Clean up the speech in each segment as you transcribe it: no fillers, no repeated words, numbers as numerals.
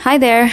Hi there.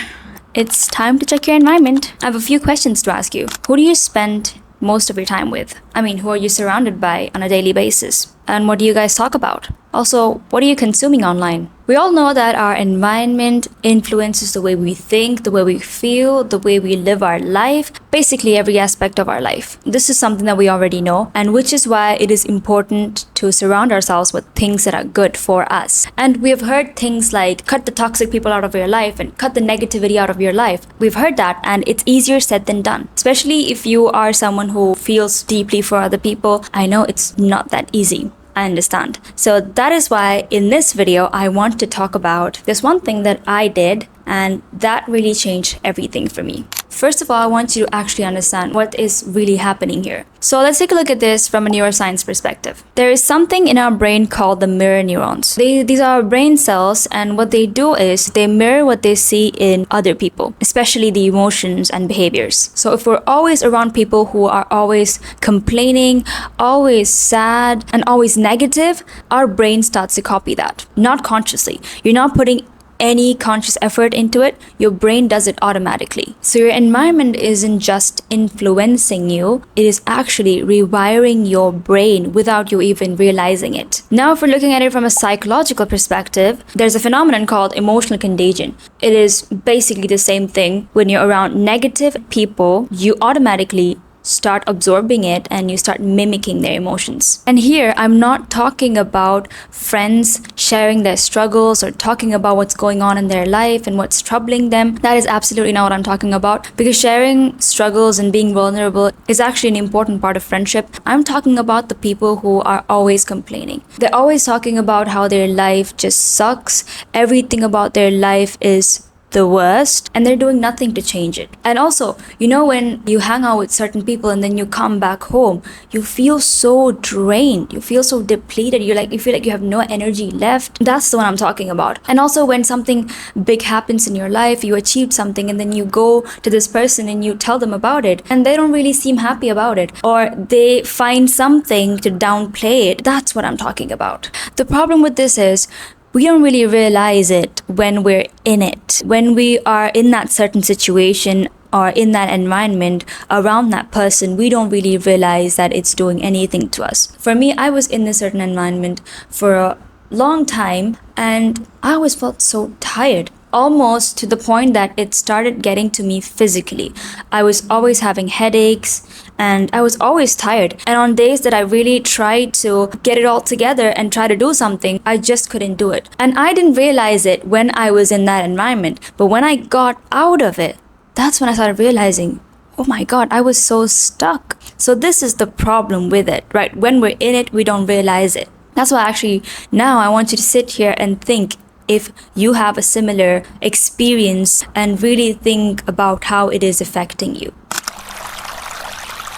It's time to check your environment. I have a few questions to ask you. Who do you spend most of your time with? Who are you surrounded by on a daily basis? And what do you guys talk about? Also, what are you consuming online? We all know that our environment influences the way we think, the way we feel, the way we live our life, basically every aspect of our life. This is something that we already know, and which is why it is important to surround ourselves with things that are good for us. And we have heard things like cut the toxic people out of your life and cut the negativity out of your life. We've heard that, and it's easier said than done, especially if you are someone who feels deeply for other people. I know it's not that easy. I understand. So that is why in this video, I want to talk about this one thing that I did, and that really changed everything for me. First of all, I want you to actually understand what is really happening here. So let's take a look at this from a neuroscience perspective. There is something in our brain called the mirror neurons. These are brain cells, and what they do is they mirror what they see in other people, especially the emotions and behaviors. So if we're always around people who are always complaining, always sad, and always negative, our brain starts to copy that, not consciously. You're not putting any conscious effort into it, your brain does it automatically. So your environment isn't just influencing you, it is actually rewiring your brain without you even realizing it. Now, if we're looking at it from a psychological perspective, there's a phenomenon called emotional contagion. It is basically the same thing. When you're around negative people, you automatically start absorbing it and you start mimicking their emotions. And here, I'm not talking about friends sharing their struggles or talking about what's going on in their life and what's troubling them. That is absolutely not what I'm talking about, because sharing struggles and being vulnerable is actually an important part of friendship. I'm talking about the people who are always complaining. They're always talking about how their life just sucks. Everything about their life is the worst, and they're doing nothing to change it. And also, when you hang out with certain people and then you come back home, you feel so drained, you feel so depleted, you feel like you have no energy left. That's the one I'm talking about. And also, when something big happens in your life, you achieved something, and then you go to this person and you tell them about it, and they don't really seem happy about it, or they find something to downplay it. That's what I'm talking about. The problem with this is we don't really realize it when we're in it. When we are in that certain situation or in that environment around that person, we don't really realize that it's doing anything to us. For me, I was in this certain environment for a long time, and I always felt so tired, almost to the point that it started getting to me physically. I was always having headaches, and I was always tired. And on days that I really tried to get it all together and try to do something, I just couldn't do it. And I didn't realize it when I was in that environment. But when I got out of it, that's when I started realizing, oh my God, I was so stuck. So this is the problem with it, right? When we're in it, we don't realize it. That's why actually now I want you to sit here and think if you have a similar experience and really think about how it is affecting you.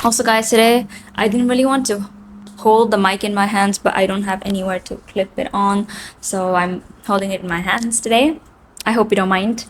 Also, guys, today I didn't really want to hold the mic in my hands, but I don't have anywhere to clip it on, so I'm holding it in my hands today. I hope you don't mind.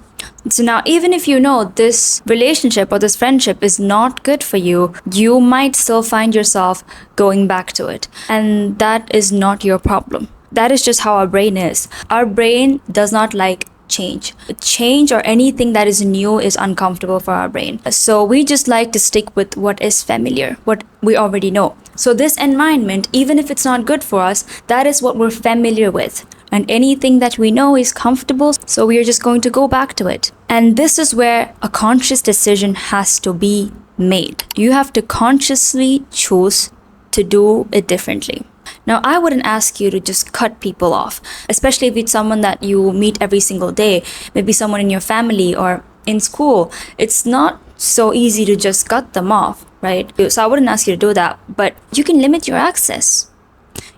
So now, even if you know this relationship or this friendship is not good for you, you might still find yourself going back to it. And that is not your problem. That is just how our brain is. Our brain does not like change. Change or anything that is new is uncomfortable for our brain. So we just like to stick with what is familiar, what we already know. So this environment, even if it's not good for us, that is what we're familiar with. And anything that we know is comfortable, so we are just going to go back to it. And this is where a conscious decision has to be made. You have to consciously choose to do it differently. Now, I wouldn't ask you to just cut people off, especially if it's someone that you meet every single day, maybe someone in your family or in school. It's not so easy to just cut them off, right? So I wouldn't ask you to do that, but you can limit your access.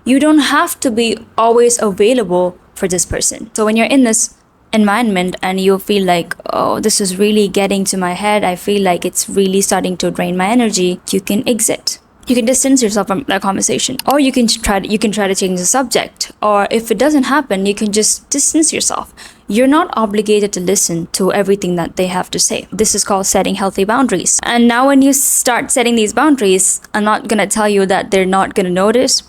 You don't have to be always available for this person. So when you're in this environment and you feel like, oh, this is really getting to my head, I feel like it's really starting to drain my energy, you can exit. You can distance yourself from that conversation, or you can try to change the subject, or if it doesn't happen, you can just distance yourself. You're not obligated to listen to everything that they have to say. This is called setting healthy boundaries. And now when you start setting these boundaries, I'm not gonna tell you that they're not gonna notice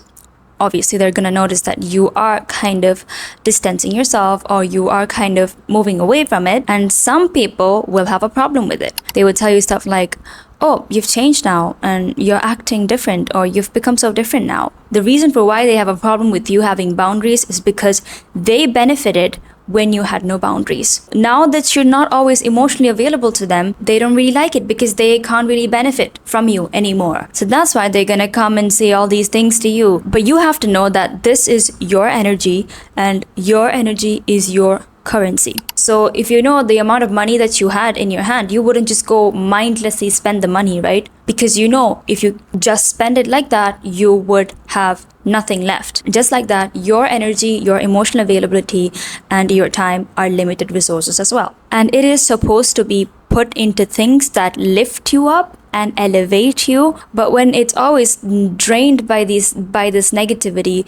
obviously they're gonna notice that you are kind of distancing yourself or you are kind of moving away from it. And some people will have a problem with it. They would tell you stuff like, oh, you've changed now and you're acting different, or you've become so different now. The reason for why they have a problem with you having boundaries is because they benefited when you had no boundaries. Now that you're not always emotionally available to them, they don't really like it because they can't really benefit from you anymore. So that's why they're gonna come and say all these things to you. But you have to know that this is your energy and your energy is your currency. So if you know the amount of money that you had in your hand, you wouldn't just go mindlessly spend the money, right? Because you know if you just spend it like that, you would have nothing left. Just like that, your energy, your emotional availability, and your time are limited resources as well. And it is supposed to be put into things that lift you up and elevate you. But when it's always drained by this negativity,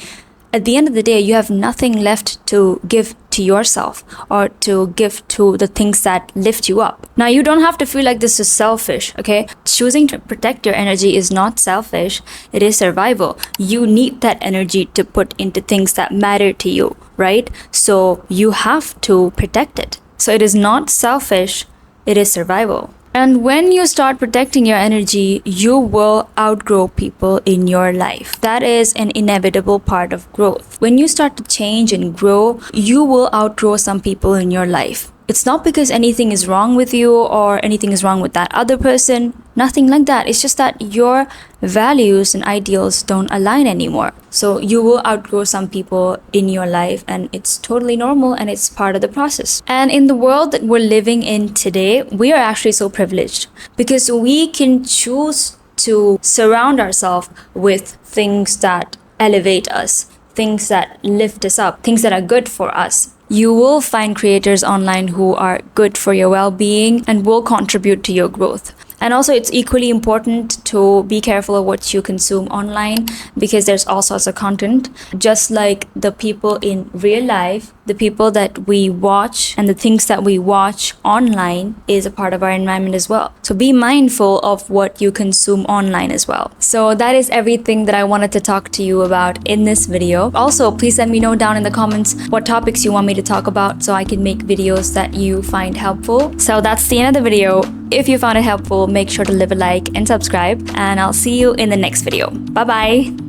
at the end of the day, you have nothing left to give to yourself or to give to the things that lift you up. Now, you don't have to feel like this is selfish, okay? Choosing to protect your energy is not selfish, it is survival. You need that energy to put into things that matter to you, right? So you have to protect it. So it is not selfish, it is survival. And when you start protecting your energy, you will outgrow people in your life. That is an inevitable part of growth. When you start to change and grow, you will outgrow some people in your life. It's not because anything is wrong with you or anything is wrong with that other person. Nothing like that. It's just that your values and ideals don't align anymore. So you will outgrow some people in your life, and it's totally normal and it's part of the process. And in the world that we're living in today, we are actually so privileged because we can choose to surround ourselves with things that elevate us, things that lift us up, things that are good for us. You will find creators online who are good for your well-being and will contribute to your growth. And also, it's equally important to be careful of what you consume online because there's all sorts of content. Just like the people in real life, the people that we watch and the things that we watch online is a part of our environment as well. So be mindful of what you consume online as well. So that is everything that I wanted to talk to you about in this video. Also, please let me know down in the comments what topics you want me to talk about so I can make videos that you find helpful. So that's the end of the video. If you found it helpful, make sure to leave a like and subscribe, and I'll see you in the next video. Bye bye.